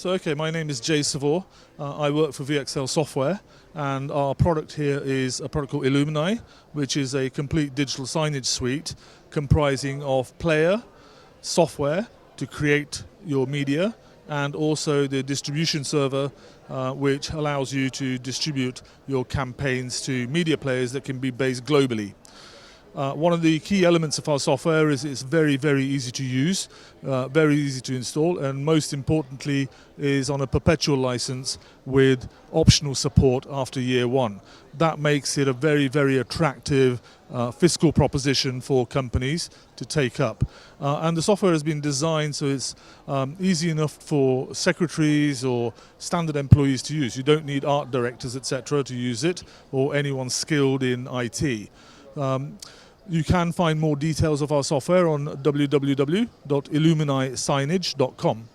Okay, my name is Jay Savor. I work for VXL Software, and our product here is a product called Illumineye, which is a complete digital signage suite comprising of player, software to create your media, and also the distribution server, which allows you to distribute your campaigns to media players that can be based globally. One of the key elements of our software is it's very, very easy to use, very easy to install, and most importantly is on a perpetual license with optional support after year one. That makes it a very, very attractive fiscal proposition for companies to take up. And the software has been designed so it's easy enough for secretaries or standard employees to use. You don't need art directors, etc. to use it, or anyone skilled in IT. You can find more details of our software on www.illumineyesignage.com.